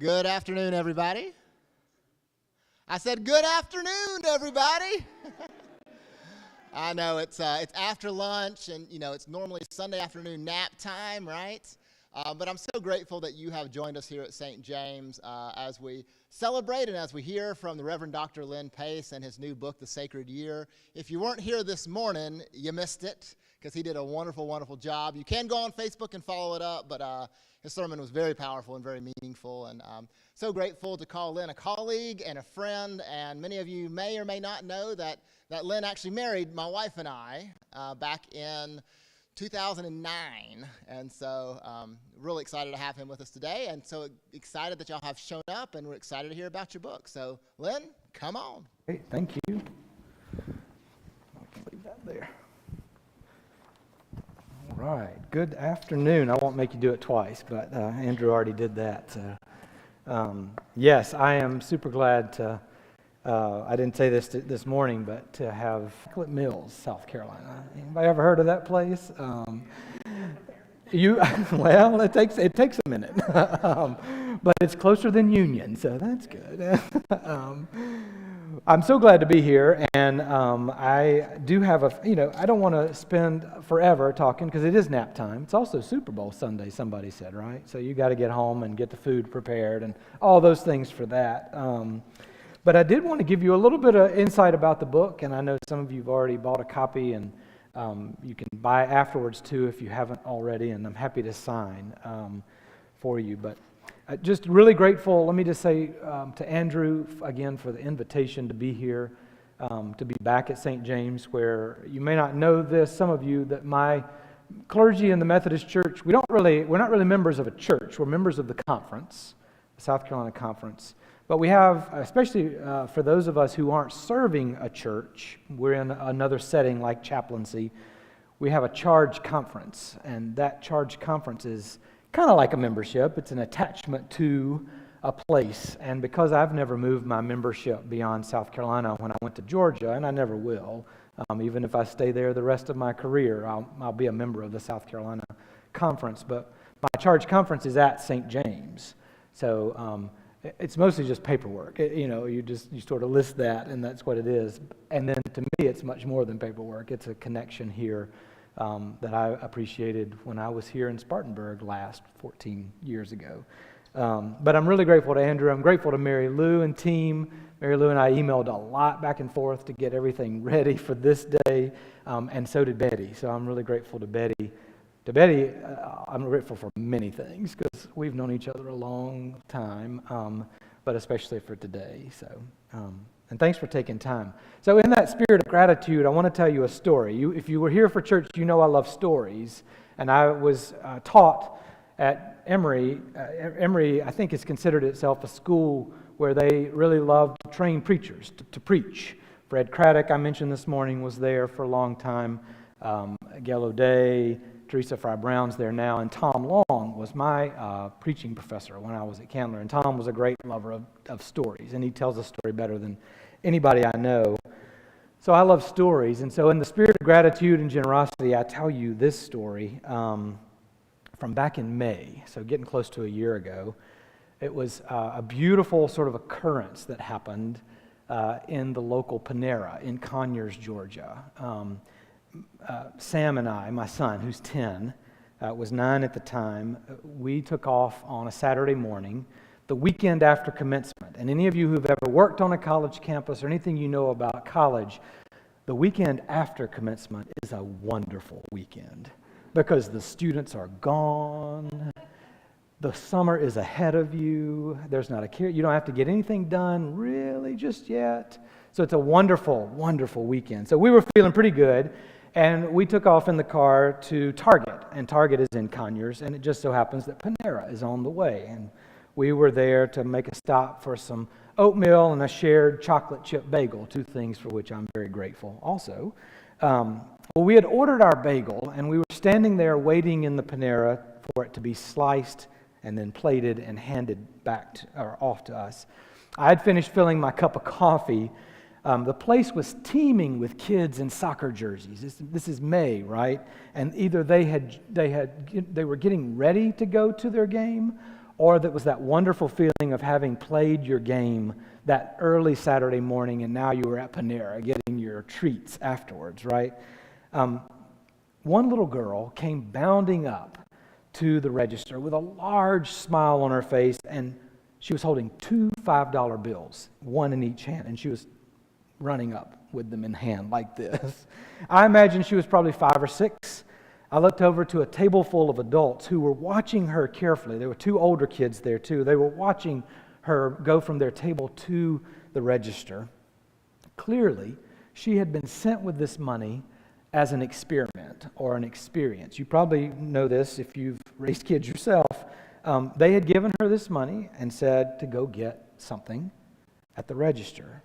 Good afternoon, everybody. I said good afternoon, everybody. I know it's after lunch, and it's normally Sunday afternoon nap time, right? But I'm so grateful that you have joined us here at St. James as we celebrate and as we hear from the Reverend Dr. Lyn Pace and his new book, The Sacred Year. If you weren't here this morning, you missed it because he did a wonderful, wonderful job. You can go on Facebook and follow it up, but his sermon was very powerful and very meaningful, and so grateful to call Lyn a colleague and a friend. And many of you may or may not know that Lyn actually married my wife and I back in 2009, and so really excited to have him with us today, and so excited that y'all have shown up, and we're excited to hear about your book. So, Lyn, come on. Hey, thank you. I can leave that there. All right, good afternoon. I won't make you do it twice, but Andrew already did that. Yes, I am super glad to, I didn't say this morning, but to have Chocolate Mills, South Carolina. Anybody ever heard of that place? Well, it takes a minute, but it's closer than Union, so that's good. I'm so glad to be here, and I do have I don't want to spend forever talking because it is nap time. It's also Super Bowl Sunday, somebody said, right? So you got to get home and get the food prepared and all those things for that. But I did want to give you a little bit of insight about the book, and I know some of you have already bought a copy, and you can buy afterwards too if you haven't already, and I'm happy to sign for you. But just really grateful, let me just say to Andrew again for the invitation to be here, to be back at St. James, where you may not know this, some of you, that my clergy in the Methodist Church, we're not really members of a church, we're members of the conference, the South Carolina Conference. But we have, especially for those of us who aren't serving a church, we're in another setting like chaplaincy, we have a charge conference, and that charge conference is kind of like a membership. It's an attachment to a place, and because I've never moved my membership beyond South Carolina when I went to Georgia, and I never will, even if I stay there the rest of my career, I'll be a member of the South Carolina Conference, but my charge conference is at St. James, so it's mostly just paperwork. You sort of list that, and that's what it is. And then to me, it's much more than paperwork. It's a connection here that I appreciated when I was here in Spartanburg last 14 years ago. But I'm really grateful to Andrew. I'm grateful to Mary Lou and team. Mary Lou and I emailed a lot back and forth to get everything ready for this day, and so did Betty. So I'm really grateful to Betty. To Betty, I'm grateful for many things because we've known each other a long time, but especially for today. So, and thanks for taking time. So in that spirit of gratitude, I want to tell you a story. If you were here for church, you know I love stories. And I was taught at Emory. Emory, I think, has considered itself a school where they really love to train preachers to preach. Fred Craddock, I mentioned this morning, was there for a long time. Gail O'Day, Teresa Fry Brown's there now, and Tom Long was my preaching professor when I was at Candler. And Tom was a great lover of stories, and he tells a story better than anybody I know. So I love stories, and so in the spirit of gratitude and generosity, I tell you this story from back in May, so getting close to a year ago. It was a beautiful sort of occurrence that happened in the local Panera in Conyers, Georgia. Sam and I, my son, who's 10, was 9 at the time, we took off on a Saturday morning, the weekend after commencement. And any of you who've ever worked on a college campus or anything you know about college, the weekend after commencement is a wonderful weekend because the students are gone, the summer is ahead of you, there's not a care, you don't have to get anything done really just yet. So it's a wonderful, wonderful weekend. So we were feeling pretty good. And we took off in the car to Target, and Target is in Conyers, and it just so happens that Panera is on the way. And we were there to make a stop for some oatmeal and a shared chocolate chip bagel, two things for which I'm very grateful also. Well, we had ordered our bagel, and we were standing there waiting in the Panera for it to be sliced and then plated and handed back or off to us. I had finished filling my cup of coffee. The place was teeming with kids in soccer jerseys. This is May, right? And either they were getting ready to go to their game, or that was that wonderful feeling of having played your game that early Saturday morning and now you were at Panera getting your treats afterwards, right? One little girl came bounding up to the register with a large smile on her face, and she was holding two $5 bills, one in each hand, and she was running up with them in hand like this. I imagine she was probably 5 or 6. I looked over to a table full of adults who were watching her carefully. There were 2 older kids there too. They were watching her go from their table to the register. Clearly, she had been sent with this money as an experiment or an experience. You probably know this if you've raised kids yourself. They had given her this money and said to go get something at the register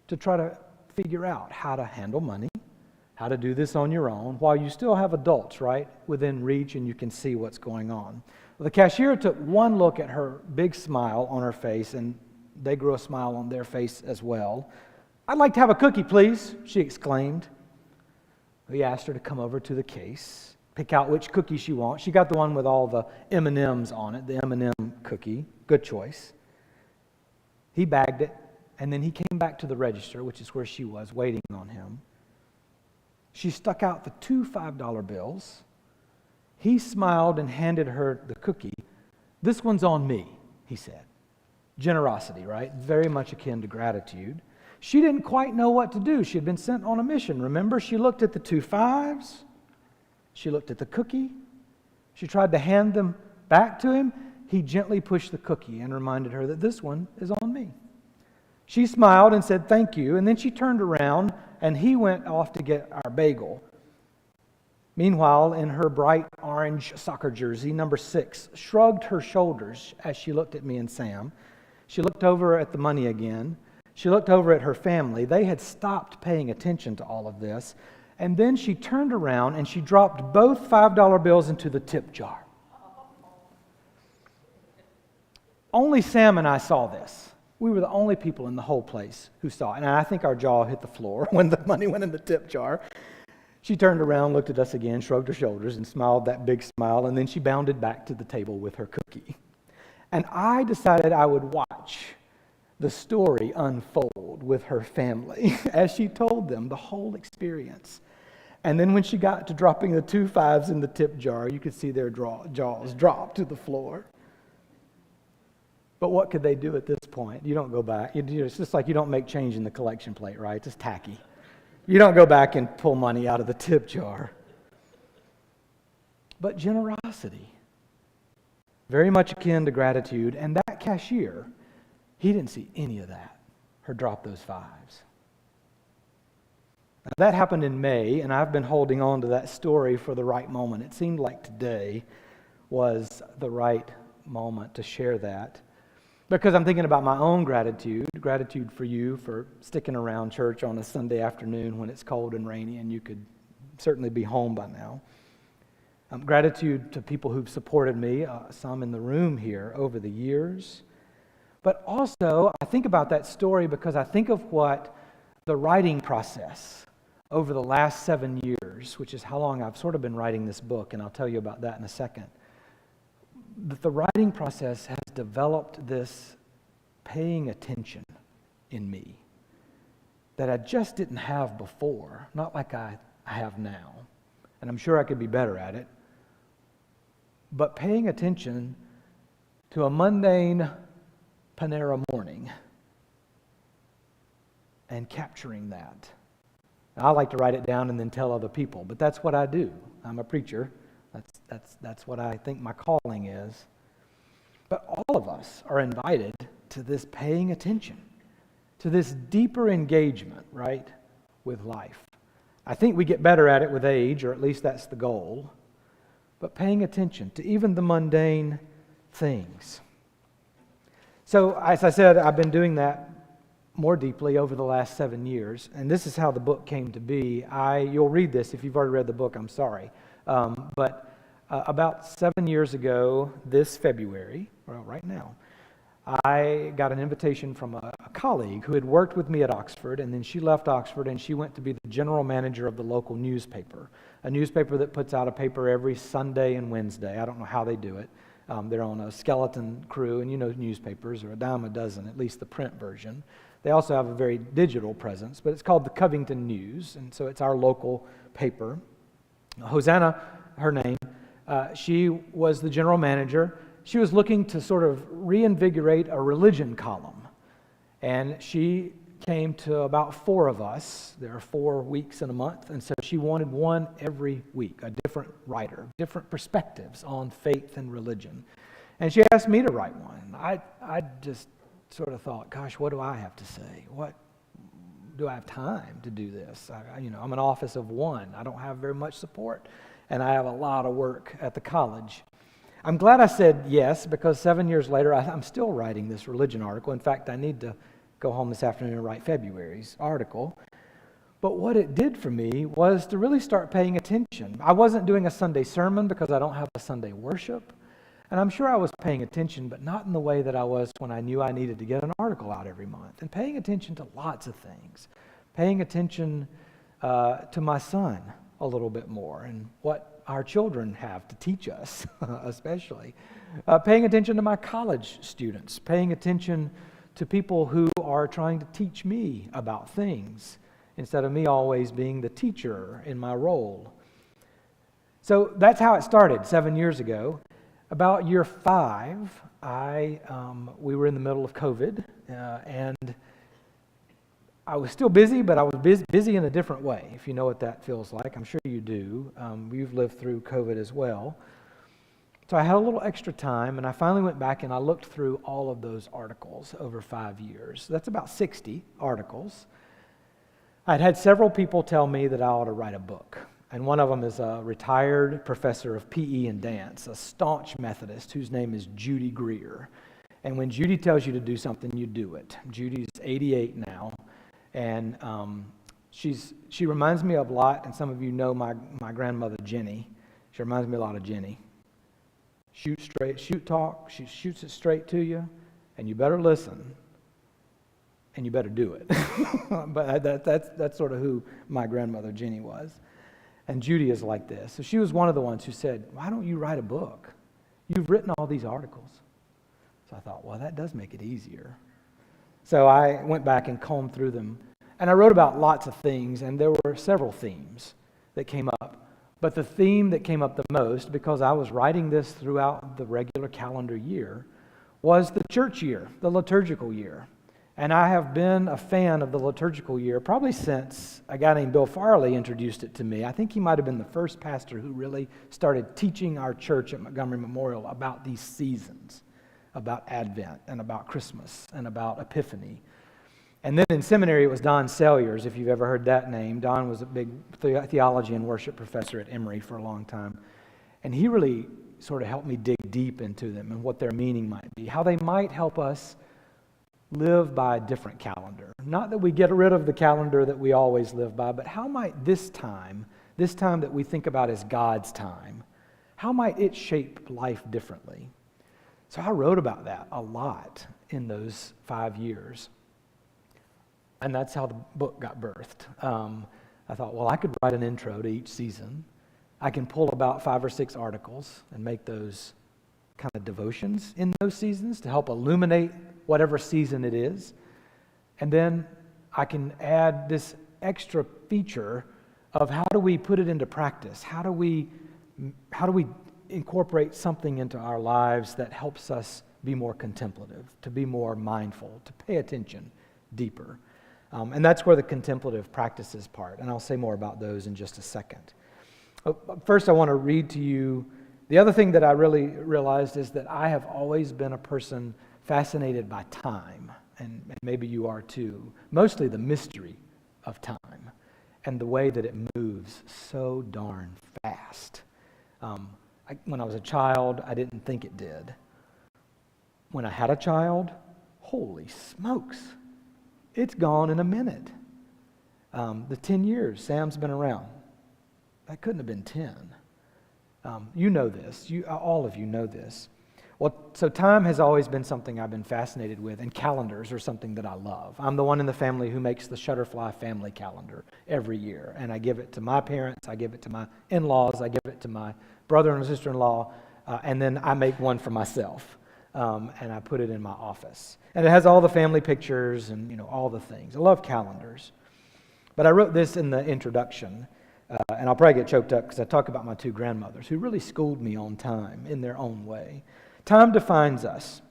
to try to figure out how to handle money, how to do this on your own, while you still have adults, right, within reach and you can see what's going on. Well, the cashier took one look at her big smile on her face, and they grew a smile on their face as well. "I'd like to have a cookie, please," she exclaimed. He asked her to come over to the case, pick out which cookie she wants. She got the one with all the M&Ms on it, the M&M cookie. Good choice. He bagged it, and then he came back to the register, which is where she was, waiting on him. She stuck out the 2 $5 bills. He smiled and handed her the cookie. "This one's on me," he said. Generosity, right? Very much akin to gratitude. She didn't quite know what to do. She had been sent on a mission. Remember, she looked at the 2 5s. She looked at the cookie. She tried to hand them back to him. He gently pushed the cookie and reminded her that this one is on me. She smiled and said thank you, and then she turned around and he went off to get our bagel. Meanwhile, in her bright orange soccer jersey, number 6 shrugged her shoulders as she looked at me and Sam. She looked over at the money again. She looked over at her family. They had stopped paying attention to all of this. And then she turned around and she dropped both $5 bills into the tip jar. Only Sam and I saw this. We were the only people in the whole place who saw it. And I think our jaw hit the floor when the money went in the tip jar. She turned around, looked at us again, shrugged her shoulders, and smiled that big smile. And then she bounded back to the table with her cookie. And I decided I would watch the story unfold with her family as she told them the whole experience. And then when she got to dropping the 2 5s in the tip jar, you could see their jaws drop to the floor. But what could they do at this point? You don't go back. It's just like you don't make change in the collection plate, right? It's just tacky. You don't go back and pull money out of the tip jar. But generosity, very much akin to gratitude, and that cashier, he didn't see any of that, her drop those 5s. Now, that happened in May, and I've been holding on to that story for the right moment. It seemed like today was the right moment to share that, because I'm thinking about my own gratitude for you for sticking around church on a Sunday afternoon when it's cold and rainy and you could certainly be home by now. Gratitude to people who've supported me, some in the room here over the years. But also, I think about that story because I think of what the writing process over the last 7 years, which is how long I've sort of been writing this book, and I'll tell you about that in a second. That the writing process has developed this paying attention in me that I just didn't have before, not like I have now. And I'm sure I could be better at it. But paying attention to a mundane Panera morning and capturing that. I like to write it down and then tell other people, but that's what I do. I'm a preacher. That's what I think my calling is. But all of us are invited to this paying attention, to this deeper engagement, right, with life. I think we get better at it with age, or at least that's the goal. But paying attention to even the mundane things. So, as I said, I've been doing that more deeply over the last 7 years, and this is how the book came to be. You'll read this if you've already read the book. I'm sorry, but about 7 years ago, this February, well, right now, I got an invitation from a colleague who had worked with me at Oxford, and then she left Oxford and she went to be the general manager of the local newspaper, a newspaper that puts out a paper every Sunday and Wednesday. I don't know how they do it. They're on a skeleton crew, and newspapers are a dime a dozen, at least the print version. They also have a very digital presence, but it's called the Covington News, and so it's our local paper. Hosanna, her name, she was the general manager. She was looking to sort of reinvigorate a religion column, and she came to about 4 of us. There are 4 weeks in a month, and so she wanted one every week, a different writer, different perspectives on faith and religion. And she asked me to write one. I just sort of thought, gosh, what do I have to say? What do I have time to do this? I'm an office of 1. I don't have very much support, and I have a lot of work at the college. I'm glad I said yes, because 7 years later, I'm still writing this religion article. In fact, I need to go home this afternoon and write February's article. But what it did for me was to really start paying attention. I wasn't doing a Sunday sermon because I don't have a Sunday worship. And I'm sure I was paying attention, but not in the way that I was when I knew I needed to get an article out every month. And paying attention to lots of things. Paying attention to my son a little bit more and what our children have to teach us, especially. Paying attention to my college students. Paying attention to people who are trying to teach me about things instead of me always being the teacher in my role. So that's how it started 7 years ago. About year 5, we were in the middle of COVID, and I was still busy, but I was busy in a different way, if you know what that feels like. I'm sure you do. You've lived through COVID as well. So I had a little extra time, and I finally went back and I looked through all of those articles over 5 years. That's about 60 articles. I'd had several people tell me that I ought to write a book. And one of them is a retired professor of PE and dance, a staunch Methodist whose name is Judy Greer. And when Judy tells you to do something, you do it. Judy's 88 now, and she reminds me of a lot, and some of you know my grandmother Jenny. She reminds me a lot of Jenny. Shoot talk, she shoots it straight to you, and you better listen, and you better do it. But that's sort of who my grandmother Jenny was. And Judy is like this. So she was one of the ones who said, why don't you write a book? You've written all these articles. So I thought, well, that does make it easier. So I went back and combed through them, and I wrote about lots of things, and there were several themes that came up. But the theme that came up the most, because I was writing this throughout the regular calendar year, was the church year, the liturgical year. And I have been a fan of the liturgical year probably since a guy named Bill Farley introduced it to me. I think he might have been the first pastor who really started teaching our church at Montgomery Memorial about these seasons, about Advent and about Christmas and about Epiphany. And then in seminary, it was Don Salyers, if you've ever heard that name. Don was a big theology and worship professor at Emory for a long time. And he really sort of helped me dig deep into them and what their meaning might be, how they might help us live by a different calendar. Not that we get rid of the calendar that we always live by, but how might this time that we think about as God's time, how might it shape life differently? So I wrote about that a lot in those 5 years. And that's how the book got birthed. I thought, well, I could write an intro to each season. I can pull about 5 or 6 articles and make those kind of devotions in those seasons to help illuminate whatever season it is. And then I can add this extra feature of how do we put it into practice? How do we incorporate something into our lives that helps us be more contemplative, to be more mindful, to pay attention deeper? And that's where the contemplative practices part, and I'll say more about those in just a second. First, I want to read to you, the other thing that I really realized is that I have always been a person fascinated by time, and maybe you are too, mostly the mystery of time and the way that it moves so darn fast. When I was a child, I didn't think it did. When I had a child, holy smokes, it's gone in a minute. The 10 years Sam's been around, that couldn't have been 10. You know this. All of you know this. Well, so time has always been something I've been fascinated with, and calendars are something that I love. I'm the one in the family who makes the Shutterfly family calendar every year, and I give it to my parents, I give it to my in-laws, I give it to my brother and sister-in-law. and then I make one for myself, and I put it in my office. And it has all the family pictures and all the things. I love calendars. But I wrote this in the introduction, and I'll probably get choked up because I talk about my two grandmothers who really schooled me on time in their own way. Time defines us.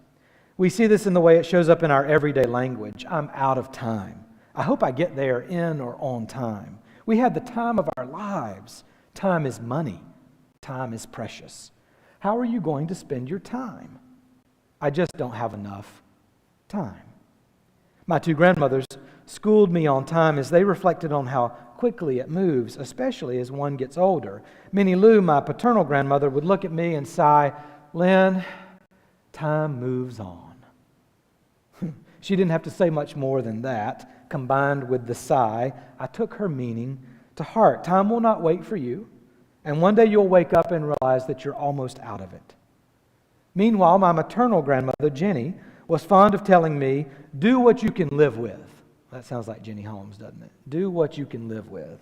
We see this in the way it shows up in our everyday language. I'm out of time. I hope I get there in or on time. We had the time of our lives. Time is money. Time is precious. How are you going to spend your time? I just don't have enough time. My two grandmothers schooled me on time as they reflected on how quickly it moves, especially as one gets older. Minnie Lou, my paternal grandmother, would look at me and sigh, "Lyn, time moves on." She didn't have to say much more than that. Combined with the sigh, I took her meaning to heart. Time will not wait for you, and one day you'll wake up and realize that you're almost out of it. Meanwhile, my maternal grandmother, Jenny, was fond of telling me, "Do what you can live with." That sounds like Jenny Holmes, doesn't it? Do what you can live with.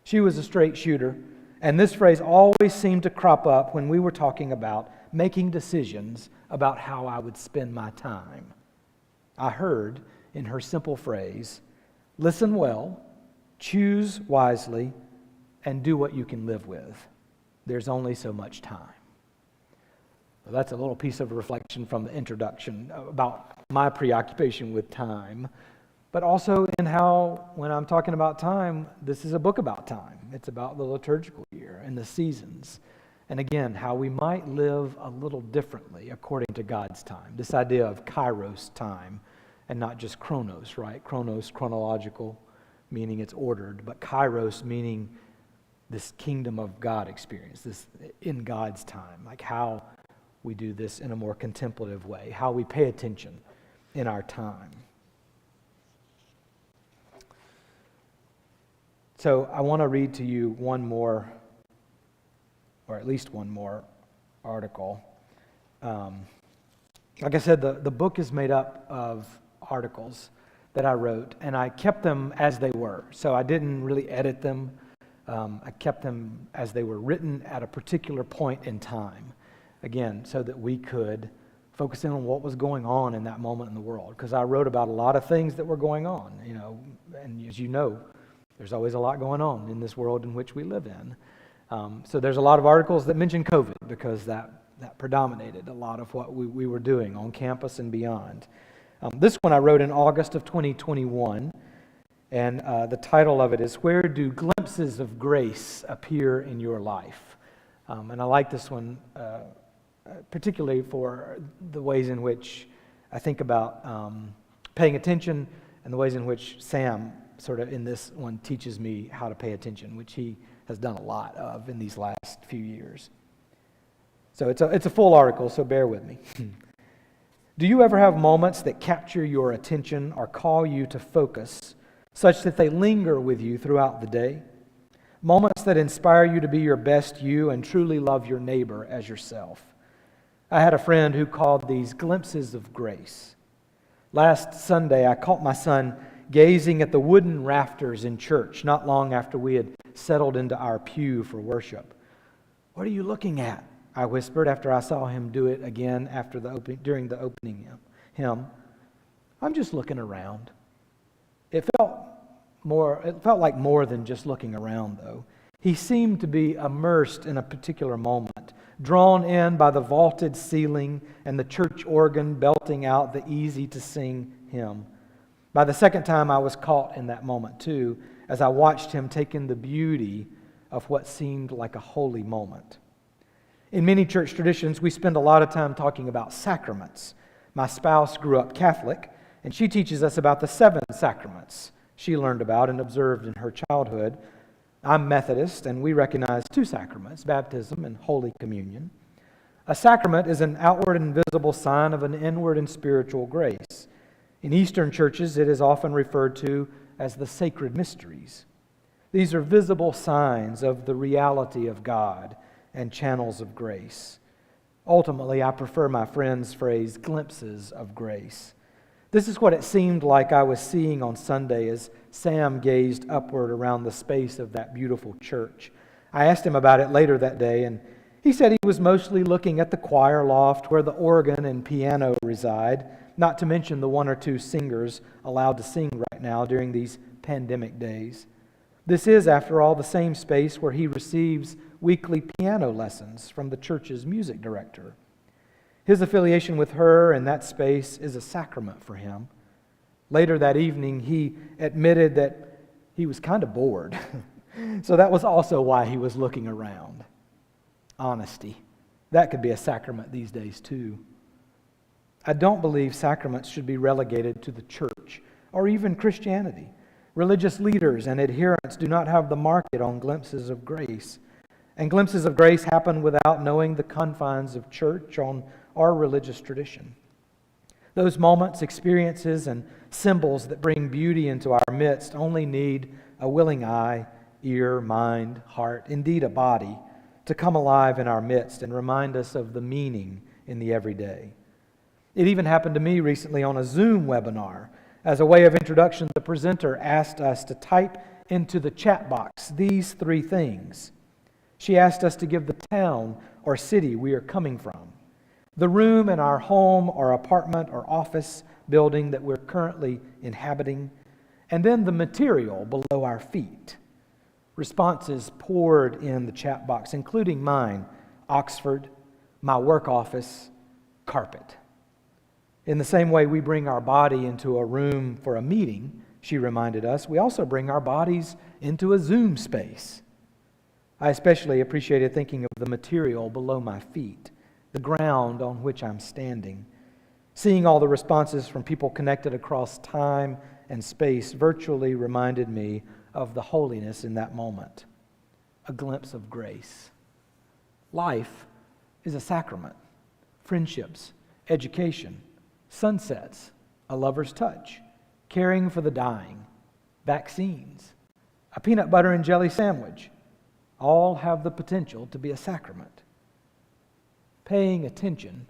She was a straight shooter, and this phrase always seemed to crop up when we were talking about making decisions about how I would spend my time. I heard in her simple phrase, listen well, choose wisely, and do what you can live with. There's only so much time. Well, that's a little piece of reflection from the introduction about my preoccupation with time, but also in how, when I'm talking about time, this is a book about time. It's about the liturgical year and the seasons. And again, how we might live a little differently according to God's time. This idea of kairos time and not just chronos, right? Chronos, chronological, meaning it's ordered, but kairos meaning this kingdom of God experience, this in God's time, like how we do this in a more contemplative way, how we pay attention in our time. So I want to read to you one more, or at least one more article. Like I said, the book is made up of articles that I wrote, and I kept them as they were. So I didn't really edit them. I kept them as they were written at a particular point in time. Again, so that we could focus in on what was going on in that moment in the world. Because I wrote about a lot of things that were going on, and as you know, there's always a lot going on in this world in which we live in. So there's a lot of articles that mention COVID because that predominated a lot of what we were doing on campus and beyond. This one I wrote in August of 2021, and the title of it is, "Where Do Glimpses of Grace Appear in Your Life?" And I like this one particularly for the ways in which I think about paying attention and the ways in which Sam sort of in this one teaches me how to pay attention, which he has done a lot of in these last few years. So it's a full article, so bear with me. Do you ever have moments that capture your attention or call you to focus such that they linger with you throughout the day? Moments that inspire you to be your best you and truly love your neighbor as yourself. I had a friend who called these glimpses of grace. Last Sunday, I caught my son gazing at the wooden rafters in church not long after we had settled into our pew for worship. "What are you looking at?" I whispered after I saw him do it again during the opening hymn. "I'm just looking around." It felt like more than just looking around, though. He seemed to be immersed in a particular moment, drawn in by the vaulted ceiling and the church organ belting out the easy-to-sing hymn. By the second time, I was caught in that moment, too, as I watched him take in the beauty of what seemed like a holy moment. In many church traditions, we spend a lot of time talking about sacraments. My spouse grew up Catholic, and she teaches us about the 7 sacraments she learned about and observed in her childhood. I'm Methodist, and we recognize 2 sacraments, baptism and Holy Communion. A sacrament is an outward and visible sign of an inward and spiritual grace. In Eastern churches, it is often referred to as the sacred mysteries. These are visible signs of the reality of God and channels of grace. Ultimately, I prefer my friend's phrase, glimpses of grace. This is what it seemed like I was seeing on Sunday as Sam gazed upward around the space of that beautiful church. I asked him about it later that day, and He said he was mostly looking at the choir loft where the organ and piano reside, not to mention the one or two singers allowed to sing right now during these pandemic days. This is, after all, the same space where he receives weekly piano lessons from the church's music director. His affiliation with her in that space is a sacrament for him. Later that evening, he admitted that he was kind of bored. So that was also why he was looking around. Honesty. That could be a sacrament these days too. I don't believe sacraments should be relegated to the church or even Christianity. Religious leaders and adherents do not have the market on glimpses of grace. And glimpses of grace happen without knowing the confines of church or religious tradition. Those moments, experiences, and symbols that bring beauty into our midst only need a willing eye, ear, mind, heart, indeed a body, to come alive in our midst and remind us of the meaning in the everyday. It even happened to me recently on a Zoom webinar. As a way of introduction, the presenter asked us to type into the chat box these three things. She asked us to give the town or city we are coming from, the room in our home or apartment or office building that we're currently inhabiting, and then the material below our feet. Responses poured in the chat box, including mine, Oxford, my work office, carpet. In the same way we bring our body into a room for a meeting, she reminded us, we also bring our bodies into a Zoom space. I especially appreciated thinking of the material below my feet, the ground on which I'm standing. Seeing all the responses from people connected across time and space virtually reminded me of the holiness in that moment, a glimpse of grace. Life is a sacrament. Friendships, education, sunsets, a lover's touch, caring for the dying, vaccines, a peanut butter and jelly sandwich, all have the potential to be a sacrament. Paying attention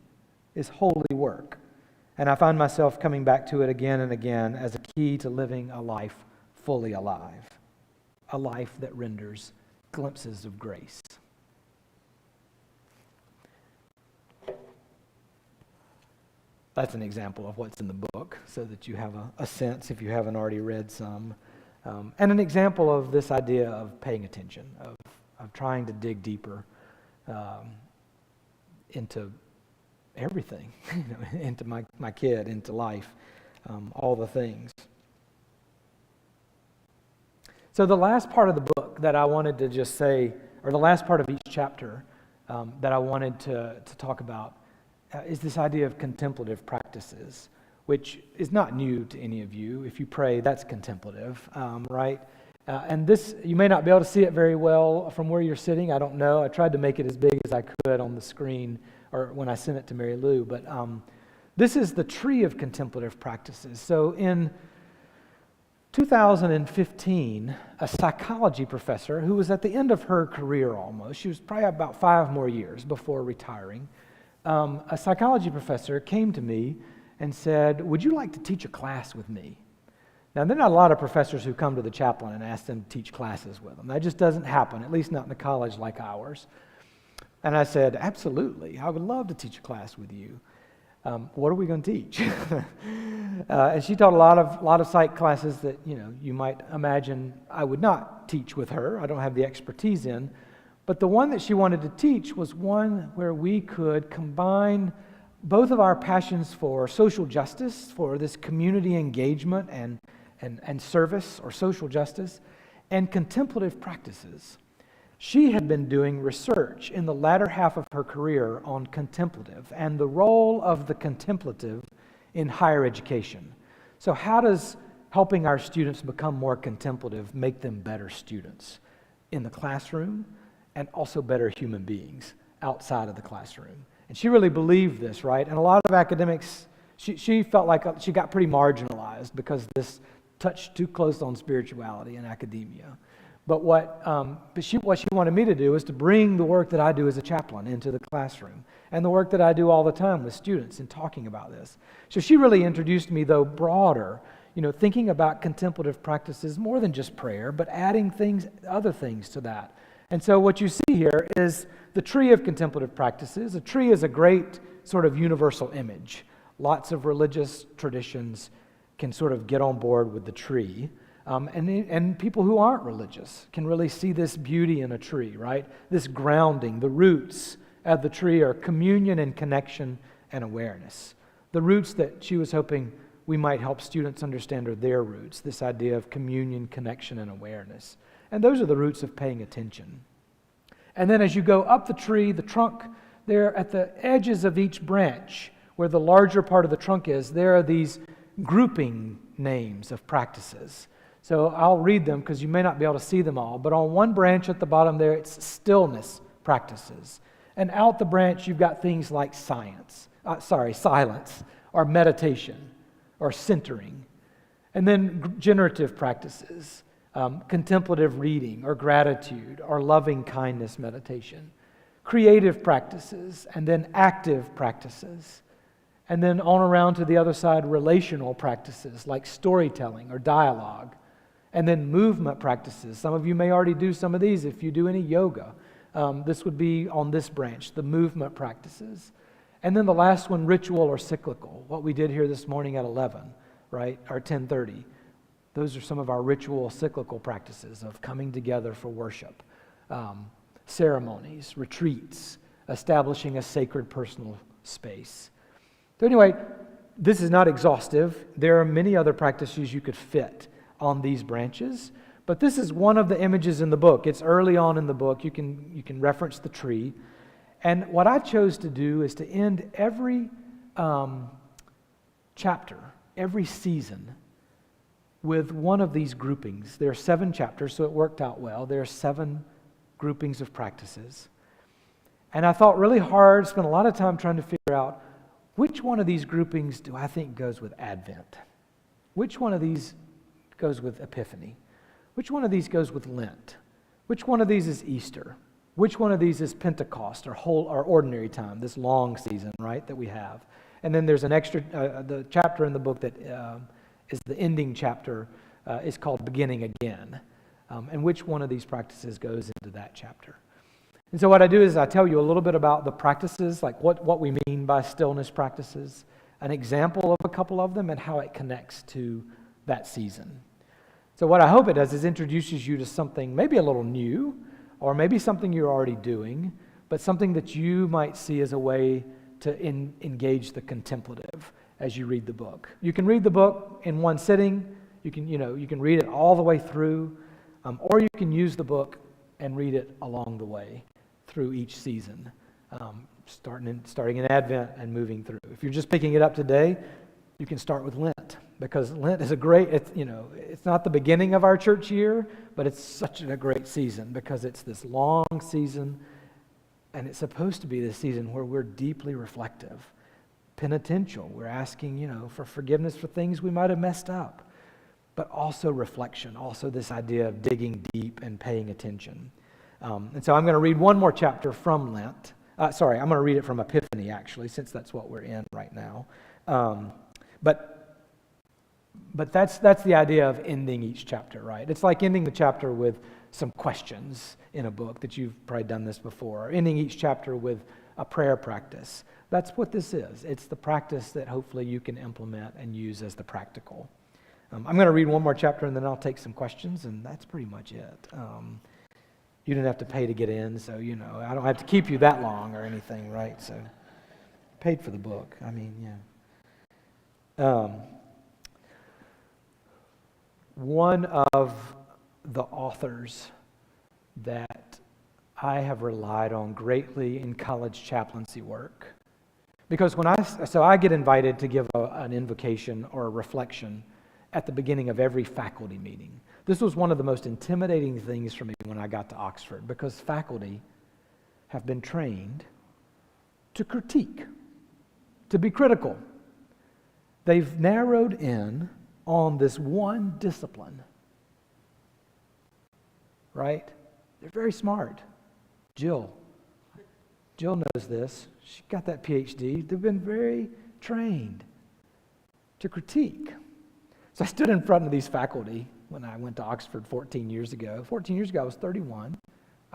is holy work, and I find myself coming back to it again and again as a key to living a life fully alive, a life that renders glimpses of grace. That's an example of what's in the book, so that you have a sense if you haven't already read some. And an example of this idea of paying attention, of trying to dig deeper into everything, into my kid, into life, all the things. So the last part of the book that I wanted to just say, or the last part of each chapter that I wanted to talk about is this idea of contemplative practices, which is not new to any of you. If you pray, that's contemplative, right? And this, you may not be able to see it very well from where you're sitting. I don't know. I tried to make it as big as I could on the screen or when I sent it to Mary Lou. But this is the tree of contemplative practices. So in 2015, a psychology professor who was at the end of her career almost, she was probably about 5 more years before retiring, a psychology professor came to me and said, would you like to teach a class with me? Now, there are not a lot of professors who come to the chaplain and ask them to teach classes with them. That just doesn't happen, at least not in a college like ours. And I said, absolutely, I would love to teach a class with you. What are we going to teach? And she taught a lot of psych classes that, you might imagine I would not teach with her. I don't have the expertise in. But the one that she wanted to teach was one where we could combine both of our passions for social justice, for this community engagement and service or social justice, and contemplative practices. She had been doing research in the latter half of her career on contemplative and the role of the contemplative in higher education. So how does helping our students become more contemplative make them better students in the classroom and also better human beings outside of the classroom? And she really believed this, right? And a lot of academics, she felt like she got pretty marginalized because this touched too close on spirituality and academia. But what she wanted me to do is to bring the work that I do as a chaplain into the classroom and the work that I do all the time with students in talking about this. So she really introduced me, though, broader, thinking about contemplative practices more than just prayer, but adding other things to that. And so what you see here is the tree of contemplative practices. A tree is a great sort of universal image. Lots of religious traditions can sort of get on board with the tree. And people who aren't religious can really see this beauty in a tree, right? This grounding. The roots of the tree are communion and connection and awareness. The roots that she was hoping we might help students understand are their roots, this idea of communion, connection, and awareness. And those are the roots of paying attention. And then as you go up the tree, the trunk, there at the edges of each branch, where the larger part of the trunk is, there are these grouping names of practices. So I'll read them because you may not be able to see them all. But on one branch at the bottom there, it's stillness practices. And out the branch, you've got things like silence, or meditation, or centering. And then generative practices, contemplative reading, or gratitude, or loving kindness meditation. Creative practices, and then active practices. And then on around to the other side, relational practices like storytelling or dialogue. And then movement practices. Some of you may already do some of these if you do any yoga. This would be on this branch, the movement practices. And then the last one, ritual or cyclical, what we did here this morning at 11, right, or 10:30. Those are some of our ritual cyclical practices of coming together for worship. Ceremonies, retreats, establishing a sacred personal space. So anyway, this is not exhaustive. There are many other practices you could fit on these branches, but this is one of the images in the book. It's early on in the book. You can reference the tree. And what I chose to do is to end every chapter, every season, with one of these groupings. There are 7 chapters, so it worked out well. There are 7 groupings of practices. And I thought really hard, spent a lot of time trying to figure out which one of these groupings do I think goes with Advent? Which one of these goes with Epiphany? Which one of these goes with Lent? Which one of these is Easter? Which one of these is Pentecost or ordinary time, this long season, right, that we have? And then there's an extra, the chapter in the book that is the ending chapter is called Beginning Again. And which one of these practices goes into that chapter? And so what I do is I tell you a little bit about the practices, like what we mean by stillness practices, an example of a couple of them, and how it connects to that season. So what I hope it does is introduces you to something maybe a little new, or maybe something you're already doing, but something that you might see as a way to engage the contemplative as you read the book. You can read the book in one sitting. You can read it all the way through, or you can use the book and read it along the way through each season, starting in Advent and moving through. If you're just picking it up today, you can start with Lent, because Lent is it's not the beginning of our church year, but it's such a great season because it's this long season, and it's supposed to be this season where we're deeply reflective, penitential. We're asking, for forgiveness for things we might have messed up, but also reflection, also this idea of digging deep and paying attention. And so I'm going to read one more chapter from Lent. I'm going to read it from Epiphany, actually, since that's what we're in right now. But that's the idea of ending each chapter, right? It's like ending the chapter with some questions in a book that you've probably done this before, or ending each chapter with a prayer practice. That's what this is. It's the practice that hopefully you can implement and use as the practical. I'm going to read one more chapter and then I'll take some questions, and that's pretty much it. You didn't have to pay to get in, so I don't have to keep you that long or anything, right? So paid for the book. One of the authors that I have relied on greatly in college chaplaincy work, because I get invited to give an invocation or a reflection at the beginning of every faculty meeting. This was one of the most intimidating things for me when I got to Oxford, because faculty have been trained to critique, to be critical. They've narrowed in on this one discipline, right? They're very smart. Jill knows this. She got that PhD. They've been very trained to critique. So I stood in front of these faculty when I went to Oxford 14 years ago. 14 years ago, I was 31.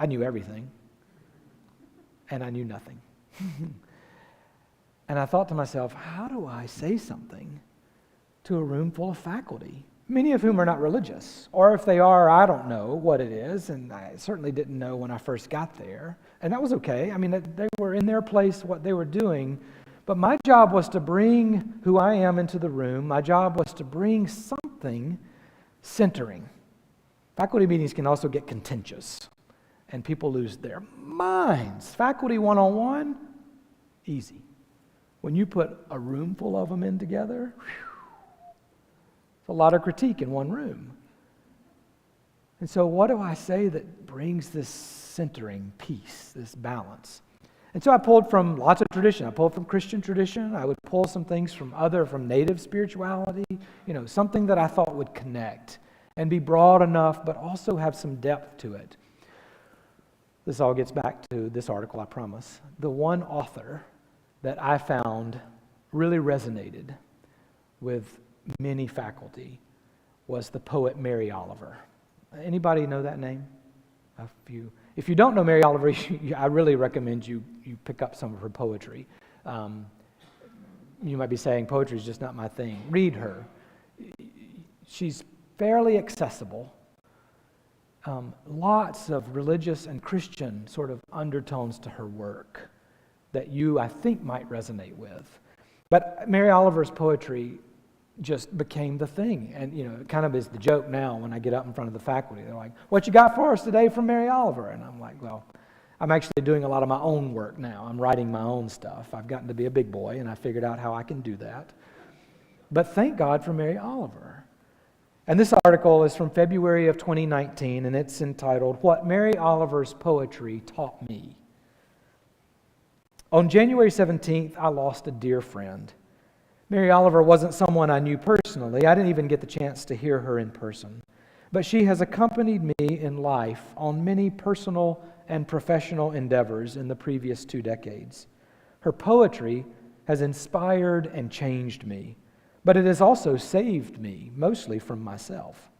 I knew everything, and I knew nothing. And I thought to myself, how do I say something to a room full of faculty, many of whom are not religious? Or if they are, I don't know what it is, and I certainly didn't know when I first got there. And that was okay. I mean, they were in their place, what they were doing. But my job was to bring who I am into the room. My job was to bring something centering. Faculty meetings can also get contentious, and people lose their minds. Faculty one-on-one, easy. When you put a room full of them in together, it's a lot of critique in one room. And so what do I say that brings this centering peace, this balance? And so I pulled from lots of tradition. I pulled from Christian tradition. I would pull some things from native spirituality, something that I thought would connect and be broad enough, but also have some depth to it. This all gets back to this article, I promise. The one author that I found really resonated with many faculty was the poet Mary Oliver. Anybody know that name? If you don't know Mary Oliver, I really recommend you pick up some of her poetry. You might be saying, poetry is just not my thing. Read her. She's fairly accessible. Lots of religious and Christian sort of undertones to her work that you, I think, might resonate with. But Mary Oliver's poetry just became the thing. And, it kind of is the joke now when I get up in front of the faculty. They're like, what you got for us today from Mary Oliver? And I'm like, well, I'm actually doing a lot of my own work now. I'm writing my own stuff. I've gotten to be a big boy, and I figured out how I can do that. But thank God for Mary Oliver. And this article is from February of 2019, and it's entitled, What Mary Oliver's Poetry Taught Me. On January 17th, I lost a dear friend. Mary Oliver wasn't someone I knew personally. I didn't even get the chance to hear her in person. But she has accompanied me in life on many personal and professional endeavors in the previous 2 decades. Her poetry has inspired and changed me, but it has also saved me, mostly from myself.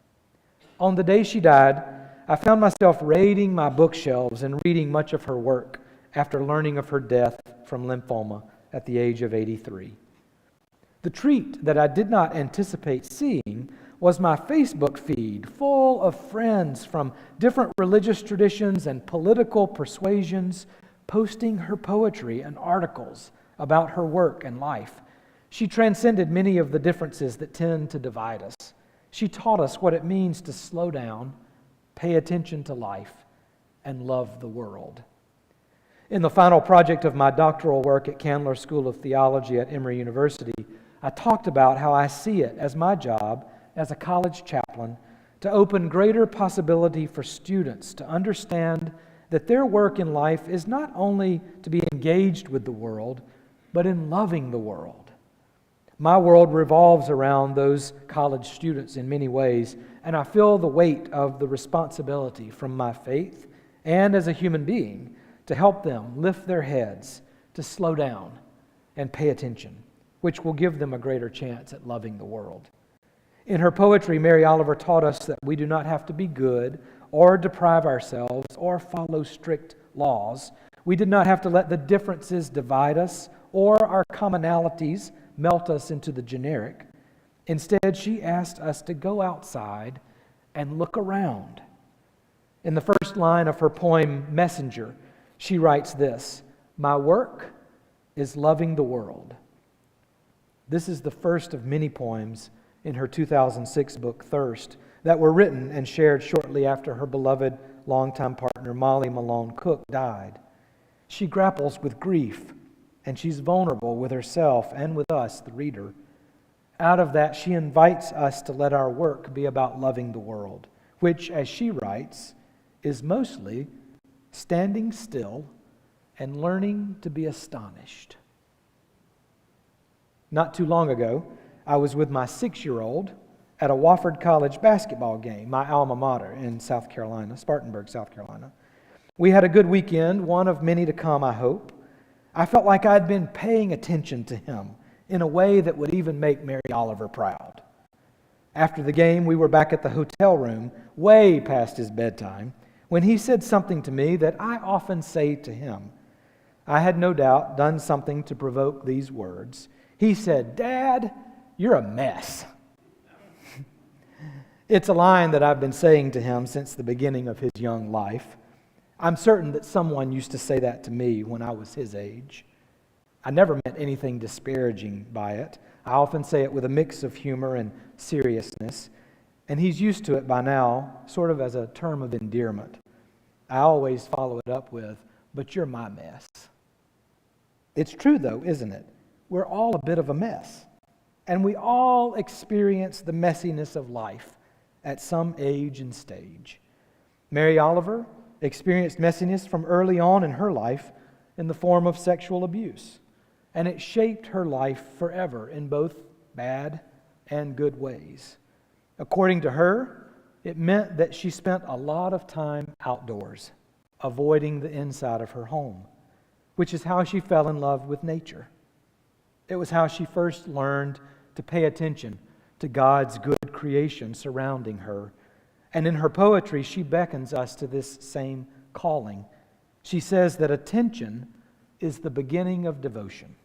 On the day she died, I found myself raiding my bookshelves and reading much of her work after learning of her death from lymphoma at the age of 83. The treat that I did not anticipate seeing was my Facebook feed full of friends from different religious traditions and political persuasions posting her poetry and articles about her work and life. She transcended many of the differences that tend to divide us. She taught us what it means to slow down, pay attention to life, and love the world. In the final project of my doctoral work at Candler School of Theology at Emory University, I talked about how I see it as my job as a college chaplain to open greater possibility for students to understand that their work in life is not only to be engaged with the world, but in loving the world. My world revolves around those college students in many ways, and I feel the weight of the responsibility from my faith and as a human being to help them lift their heads, to slow down and pay attention, which will give them a greater chance at loving the world. In her poetry, Mary Oliver taught us that we do not have to be good or deprive ourselves or follow strict laws. We did not have to let the differences divide us or our commonalities melt us into the generic. Instead, she asked us to go outside and look around. In the first line of her poem, Messenger, she writes this, "My work is loving the world." This is the first of many poems in her 2006 book, Thirst, that were written and shared shortly after her beloved longtime partner, Molly Malone Cook, died. She grapples with grief, and she's vulnerable with herself and with us, the reader. Out of that, she invites us to let our work be about loving the world, which, as she writes, is mostly standing still and learning to be astonished. Not too long ago, I was with my 6-year-old at a Wofford College basketball game, my alma mater in South Carolina, Spartanburg, South Carolina. We had a good weekend, one of many to come, I hope. I felt like I'd been paying attention to him in a way that would even make Mary Oliver proud. After the game, we were back at the hotel room, way past his bedtime, when he said something to me that I often say to him. I had no doubt done something to provoke these words. He said, "Dad, you're a mess." It's a line that I've been saying to him since the beginning of his young life. I'm certain that someone used to say that to me when I was his age. I never meant anything disparaging by it. I often say it with a mix of humor and seriousness, and he's used to it by now, sort of as a term of endearment. I always follow it up with, "But you're my mess." It's true, though, isn't it? We're all a bit of a mess, and we all experience the messiness of life at some age and stage. Mary Oliver experienced messiness from early on in her life in the form of sexual abuse, and it shaped her life forever in both bad and good ways. According to her, it meant that she spent a lot of time outdoors, avoiding the inside of her home, which is how she fell in love with nature. It was how she first learned to pay attention to God's good creation surrounding her. And in her poetry, she beckons us to this same calling. She says that attention is the beginning of devotion.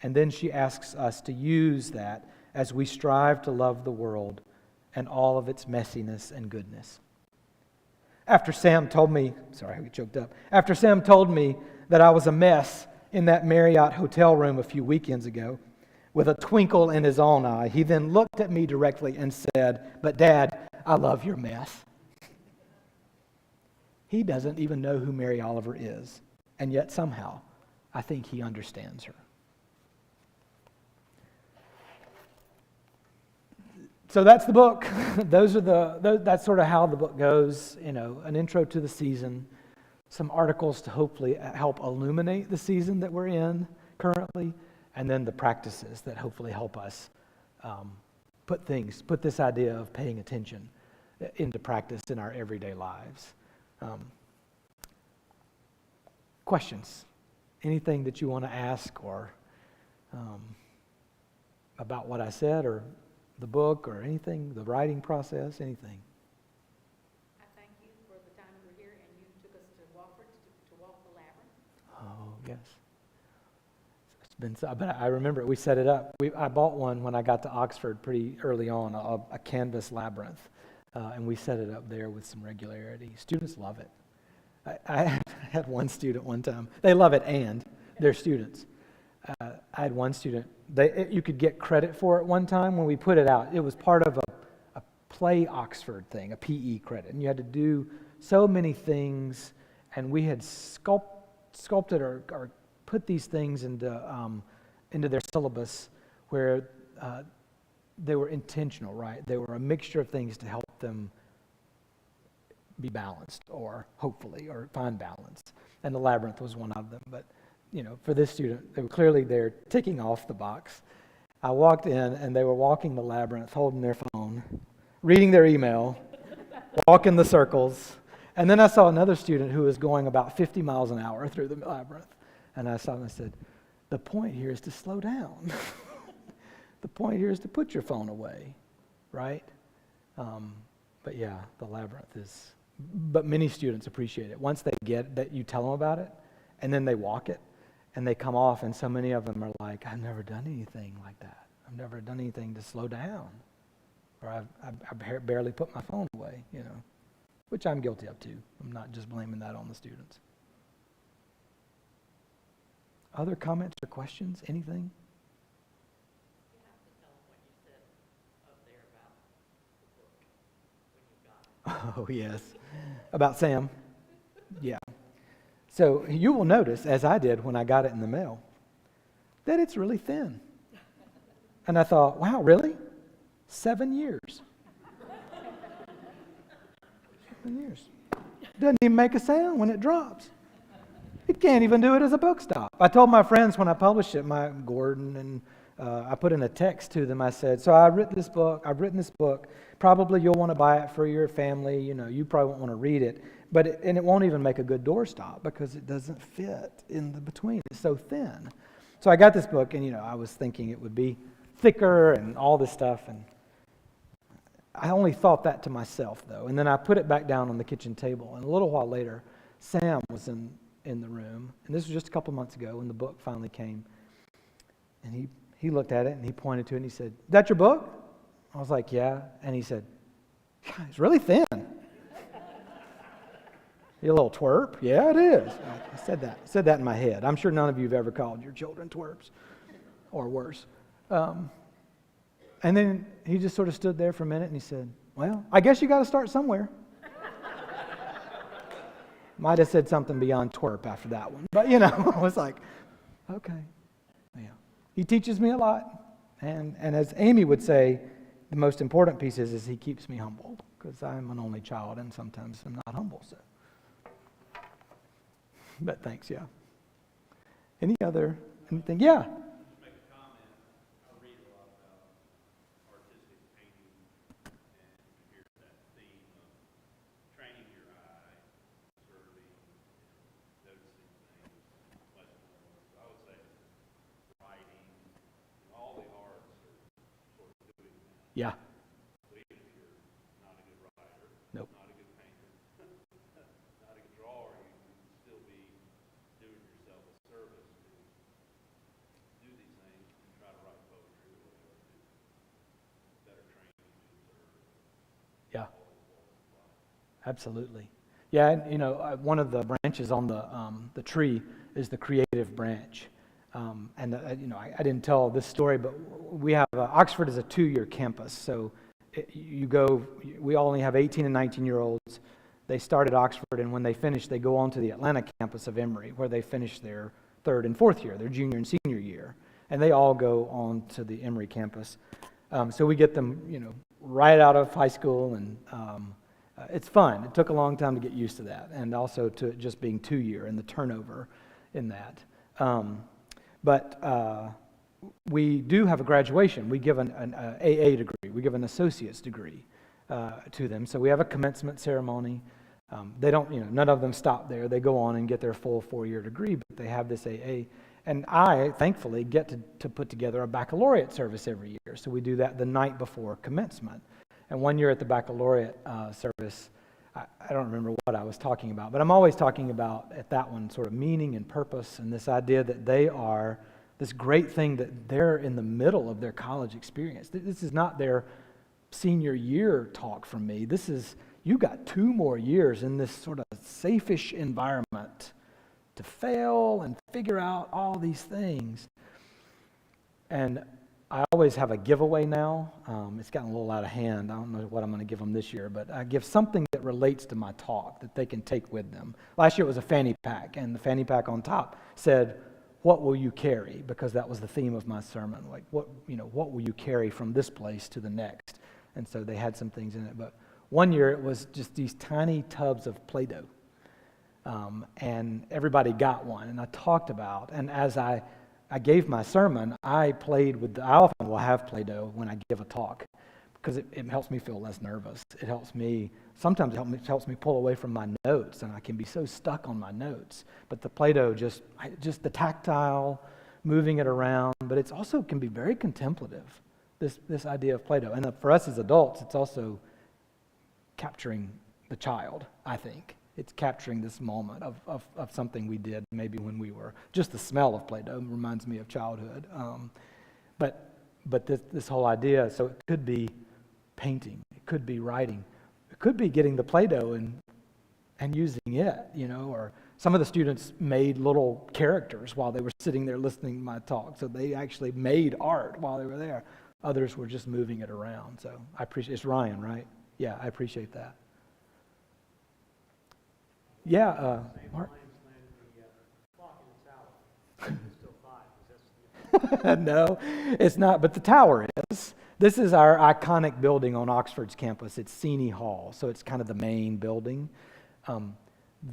And then she asks us to use that as we strive to love the world and all of its messiness and goodness. After Sam told me that I was a mess in that Marriott hotel room a few weekends ago, with a twinkle in his own eye, he then looked at me directly and said, "But Dad, I love your mess." He doesn't even know who Mary Oliver is, and yet somehow I think he understands her. So that's the book. That's sort of how the book goes. An intro to the season, some articles to hopefully help illuminate the season that we're in currently, and then the practices that hopefully help us put this idea of paying attention into practice in our everyday lives. Questions? Anything that you want to ask or about what I said or the book or anything, the writing process, anything? I thank you for the time you were here and you took us to Walford to walk the labyrinth. Oh, yes. But I remember we set it up. I bought one when I got to Oxford pretty early on, a canvas labyrinth, and we set it up there with some regularity. Students love it. I had one student one time. They love it, and they're students. I had one student. You could get credit for it one time when we put it out. It was part of a Play Oxford thing, a PE credit, and you had to do so many things, and we had sculpted or put these things into their syllabus where they were intentional, right? They were a mixture of things to help them be balanced or hopefully or find balance. And the labyrinth was one of them. But, for this student, they were clearly there ticking off the box. I walked in and they were walking the labyrinth, holding their phone, reading their email, walking the circles. And then I saw another student who was going about 50 miles an hour through the labyrinth. And I saw him and I said, the point here is to slow down. The point here is to put your phone away, right? But yeah, the labyrinth is, but many students appreciate it. Once they get that, you tell them about it, and then they walk it, and they come off, and so many of them are like, I've never done anything like that. I've never done anything to slow down. Or I barely put my phone away, which I'm guilty of too. I'm not just blaming that on the students. Other comments or questions? Anything? You have to tell them what you said up there about the book when you got it. Oh, yes. About Sam? Yeah. So you will notice, as I did when I got it in the mail, that it's really thin. And I thought, wow, really? 7 years. 7 years. Doesn't even make a sound when it drops. It can't even do it as a book stop. I told my friends when I published it, Gordon, and I put in a text to them. I said, so I've written this book. Probably you'll want to buy it for your family. You probably won't want to read it. And it won't even make a good doorstop because it doesn't fit in the between. It's so thin. So I got this book, and I was thinking it would be thicker and all this stuff. And I only thought that to myself, though. And then I put it back down on the kitchen table. And a little while later, Sam was in the room. And this was just a couple months ago when the book finally came. And he looked at it and he pointed to it and he said, "Is that your book?" I was like, "Yeah." And he said, "God, it's really thin." "You a little twerp?" "Yeah, it is." I said that in my head. I'm sure none of you have ever called your children twerps or worse. And then he just sort of stood there for a minute and he said, "Well, I guess you got to start somewhere." Might have said something beyond twerp after that one. But, I was like, okay. Yeah. He teaches me a lot. And as Amy would say, the most important piece is he keeps me humble, because I'm an only child and sometimes I'm not humble. So, but thanks, yeah. Anything? Yeah. Yeah. So even if you're not a good writer, Nope. not a good painter, not a good drawer, you can still be doing yourself a service to do these things and try to write poetry or whatever to better train you to observe. Yeah. Absolutely. Yeah, and one of the branches on the tree is the creative branch. I didn't tell this story, but we have Oxford is a 2-year campus. So we only have 18 and 19-year-olds. They start at Oxford, and when they finish, they go on to the Atlanta campus of Emory, where they finish their 3rd and 4th year, their junior and senior year. And they all go on to the Emory campus. So we get them, right out of high school, and it's fun. It took a long time to get used to that, and also to it just being 2-year and the turnover in that. But we do have a graduation. We give an AA degree. We give an associate's degree to them. So we have a commencement ceremony. They don't, none of them stop there. They go on and get their full 4-year degree, but they have this AA. And I, thankfully, get to put together a baccalaureate service every year. So we do that the night before commencement. And one year at the baccalaureate service, I don't remember what I was talking about, but I'm always talking about at that one sort of meaning and purpose, and this idea that they are this great thing, that they're in the middle of their college experience. This is not their senior year talk from me. This is, you got 2 more years in this sort of safe-ish environment to fail and figure out all these things. And I always have a giveaway now. It's gotten a little out of hand. I don't know what I'm going to give them this year, but I give something that relates to my talk that they can take with them. Last year it was a fanny pack, and the fanny pack on top said, "What will you carry?" Because that was the theme of my sermon. Like, what will you carry from this place to the next? And so they had some things in it. But one year it was just these tiny tubs of Play-Doh. And everybody got one, and I talked about, and as I gave my sermon, I often will have Play-Doh when I give a talk, because it helps me feel less nervous. Sometimes it helps me pull away from my notes, and I can be so stuck on my notes. But the Play-Doh, just the tactile, moving it around, but it also can be very contemplative, this idea of Play-Doh. And for us as adults, it's also capturing the child, I think. It's capturing this moment of something we did maybe when we were, just the smell of Play-Doh reminds me of childhood. But this whole idea, so it could be painting, it could be writing, it could be getting the Play-Doh and using it, or some of the students made little characters while they were sitting there listening to my talk, so they actually made art while they were there. Others were just moving it around, so I appreciate, it's Ryan, right? Yeah, I appreciate that. Yeah, Mark? No, it's not, but the tower is. This is our iconic building on Oxford's campus. It's Seeney Hall, so it's kind of the main building.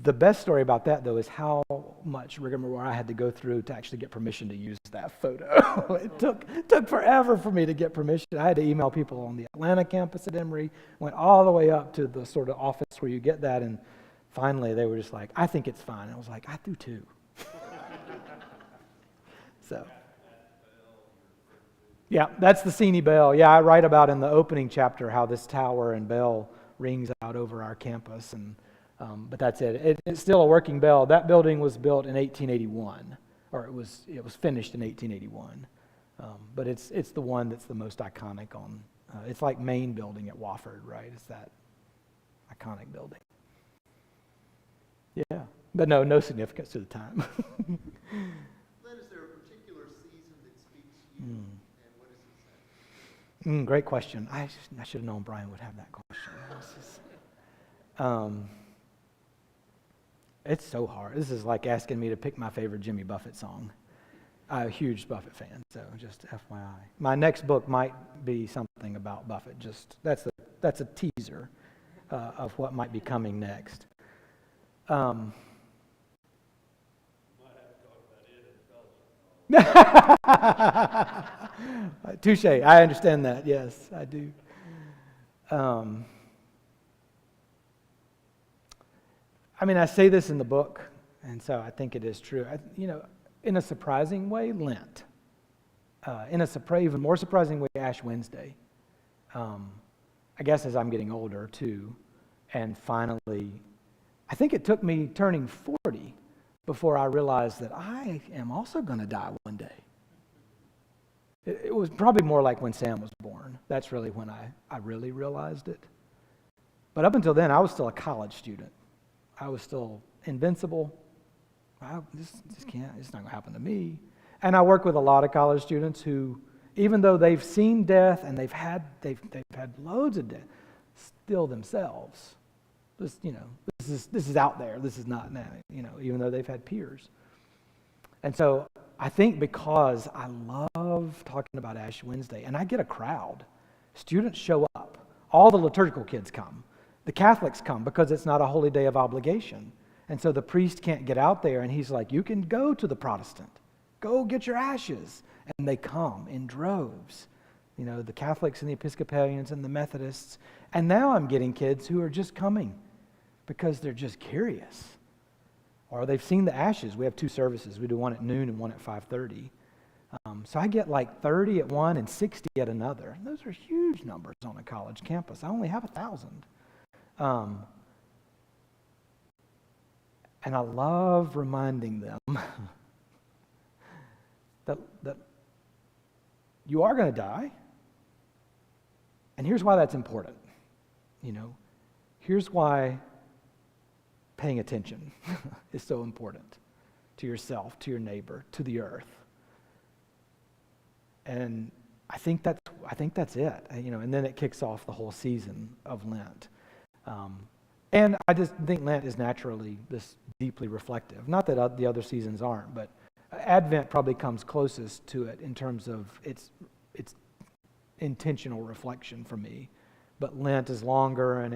The best story about that, though, is how much rigmarole I had to go through to actually get permission to use that photo. It took forever for me to get permission. I had to email people on the Atlanta campus at Emory, went all the way up to the sort of office where you get that, and finally they were just like, "I think it's fine." And I was like, "I do too." So, Yeah, that's the Cini bell. Yeah, I write about in the opening chapter how this tower and bell rings out over our campus, and but that's it. It's still a working bell. That building was built in 1881, or it was finished in 1881. But it's the one that's the most iconic on. It's like Main Building at Wofford, right? It's that iconic building. Yeah, but no significance to the time. Lyn, is there a particular season that speaks to you, and what does it say? Great question. I should have known Brian would have that question. It's so hard. This is like asking me to pick my favorite Jimmy Buffett song. I'm a huge Buffett fan, so just FYI. My next book might be something about Buffett. Just that's a teaser of what might be coming next. Touche. I understand that. Yes, I do. I say this in the book, and so I think it is true. In a surprising way, Lent. In a even more surprising way, Ash Wednesday. I guess as I'm getting older too, and finally, I think it took me turning 40 before I realized that I am also going to die one day. It was probably more like when Sam was born. That's really when I really realized it. But up until then, I was still a college student. I was still invincible. It's not going to happen to me. And I work with a lot of college students who, even though they've seen death and they've had loads of death, still themselves. This is out there. This is not, even though they've had peers. And so I think because I love talking about Ash Wednesday, and I get a crowd. Students show up. All the liturgical kids come. The Catholics come because it's not a holy day of obligation. And so the priest can't get out there, and he's like, you can go to the Protestant. Go get your ashes. And they come in droves. The Catholics and the Episcopalians and the Methodists. And now I'm getting kids who are just coming because they're just curious. Or they've seen the ashes. We have 2 services. We do one at noon and one at 5:30. So I get like 30 at one and 60 at another. Those are huge numbers on a college campus. I only have 1,000. And I love reminding them that you are going to die. And here's why that's important. Here's why paying attention is so important to yourself, to your neighbor, to the earth. And I think that's it. And then it kicks off the whole season of Lent. And I just think Lent is naturally this deeply reflective. Not that the other seasons aren't, but Advent probably comes closest to it in terms of its intentional reflection for me. But Lent is longer, and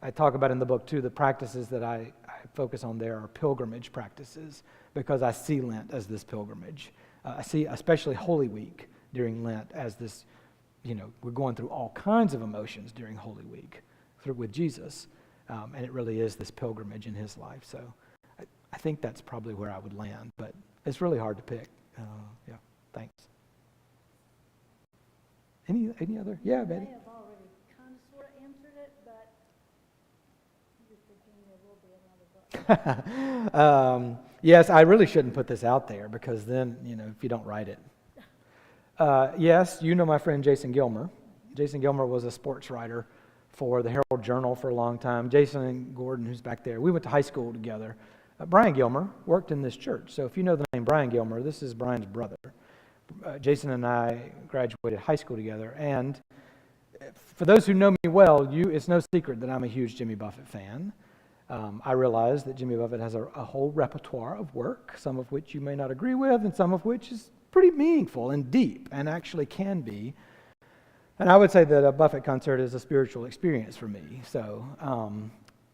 I talk about in the book too, the practices that I focus on there are pilgrimage practices, because I see Lent as this pilgrimage. I see especially Holy Week during Lent as this, we're going through all kinds of emotions during Holy Week with Jesus, and it really is this pilgrimage in his life. So I think that's probably where I would land, but it's really hard to pick. Yeah, thanks. Any other? Yeah, Betty. I have already kind of sort of answered it, but just Virginia will be another book. Yes, I really shouldn't put this out there, because then, if you don't write it. Yes, my friend Jason Gilmer. Jason Gilmer was a sports writer for the Herald Journal for a long time. Jason and Gordon, who's back there, we went to high school together. Brian Gilmer worked in this church. So if you know the name Brian Gilmer, this is Brian's brother. Jason and I graduated high school together. And for those who know me well, it's no secret that I'm a huge Jimmy Buffett fan. I realize that Jimmy Buffett has a whole repertoire of work, some of which you may not agree with, and some of which is pretty meaningful and deep, and actually can be. And I would say that a Buffett concert is a spiritual experience for me. So,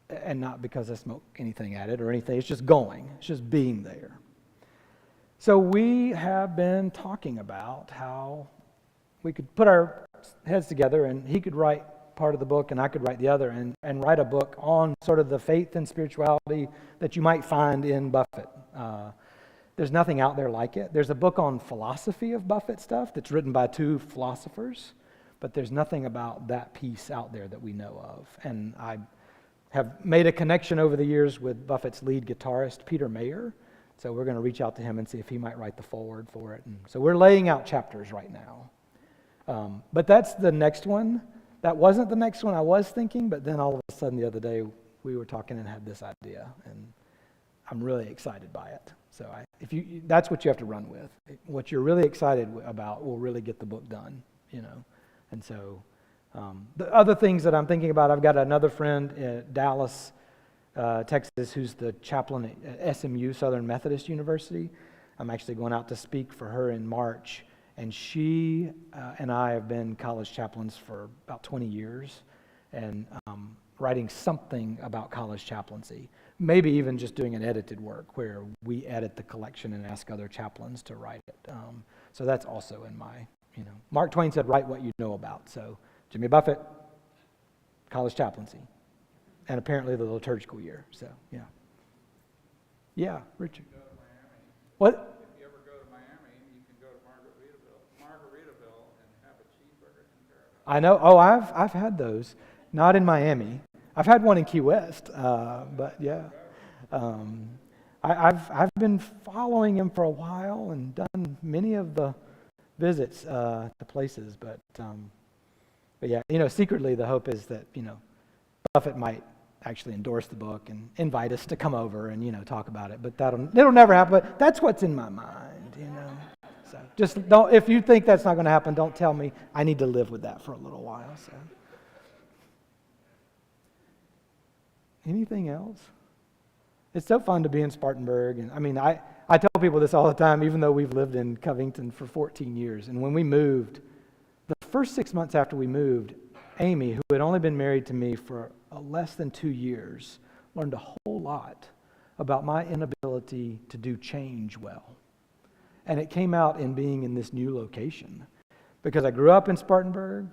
and not because I smoke anything at it or anything. It's just going. It's just being there. So we have been talking about how we could put our heads together, and he could write part of the book and I could write the other, and write a book on sort of the faith and spirituality that you might find in Buffett. There's nothing out there like it. There's a book on philosophy of Buffett stuff that's written by two philosophers, but there's nothing about that piece out there that we know of. And I have made a connection over the years with Buffett's lead guitarist, Peter Mayer. So we're going to reach out to him and see if he might write the foreword for it. And so we're laying out chapters right now. But that's the next one. That wasn't the next one I was thinking, but then all of a sudden the other day we were talking and had this idea, and I'm really excited by it. So that's what you have to run with. What you're really excited about will really get the book done, you know. And so the other things that I'm thinking about, I've got another friend in Dallas, Texas, who's the chaplain at SMU, Southern Methodist University. I'm actually going out to speak for her in March, and she and I have been college chaplains for about 20 years, and writing something about college chaplaincy. Maybe even just doing an edited work where we edit the collection and ask other chaplains to write it. So that's also in my, you know. Mark Twain said, write what you know about. So Jimmy Buffett, college chaplaincy, and apparently the liturgical year. So, yeah. Yeah, Richard. Go to Miami. What? If you ever go to Miami, you can go to Margaritaville and have a cheeseburger in paradise. I know. Oh, I've had those. Not in Miami. I've had one in Key West, but yeah. I've been following him for a while and done many of the visits to places, but yeah, you know, secretly the hope is that, you know, Buffett might actually endorse the book and invite us to come over and, you know, talk about it, but it'll never happen. But that's what's in my mind, you know. So just don't. If you think that's not going to happen, don't tell me. I need to live with that for a little while. So. Anything else? It's so fun to be in Spartanburg. And I mean, I tell people this all the time, even though we've lived in Covington for 14 years. And when we moved, the first 6 months after we moved, Amy, who had only been married to me for less than 2 years, learned a whole lot about my inability to do change well. And it came out in being in this new location. Because I grew up in Spartanburg.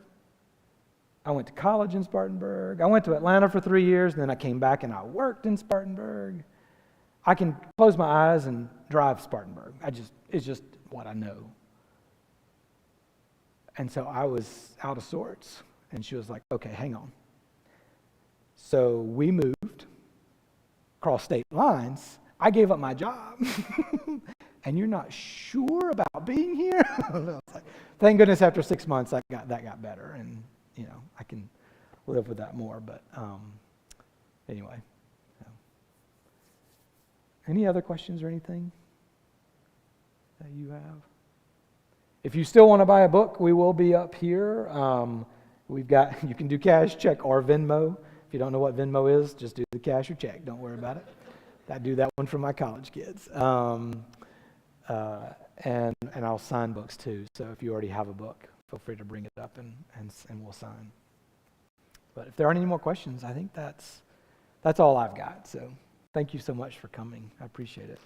I went to college in Spartanburg. I went to Atlanta for 3 years, and then I came back and I worked in Spartanburg. I can close my eyes and drive Spartanburg. It's just what I know. And so I was out of sorts, and she was like, okay, hang on. So we moved across state lines. I gave up my job. And you're not sure about being here? Like, thank goodness after 6 months that got better, and you know, I can live with that more, but anyway. So. Any other questions or anything that you have? If you still want to buy a book, we will be up here. You can do cash, check, or Venmo. If you don't know what Venmo is, just do the cash or check. Don't worry about it. I do that one for my college kids. And I'll sign books too, so if you already have a book, feel free to bring it up and we'll sign. But if there aren't any more questions, I think that's all I've got. So thank you so much for coming. I appreciate it.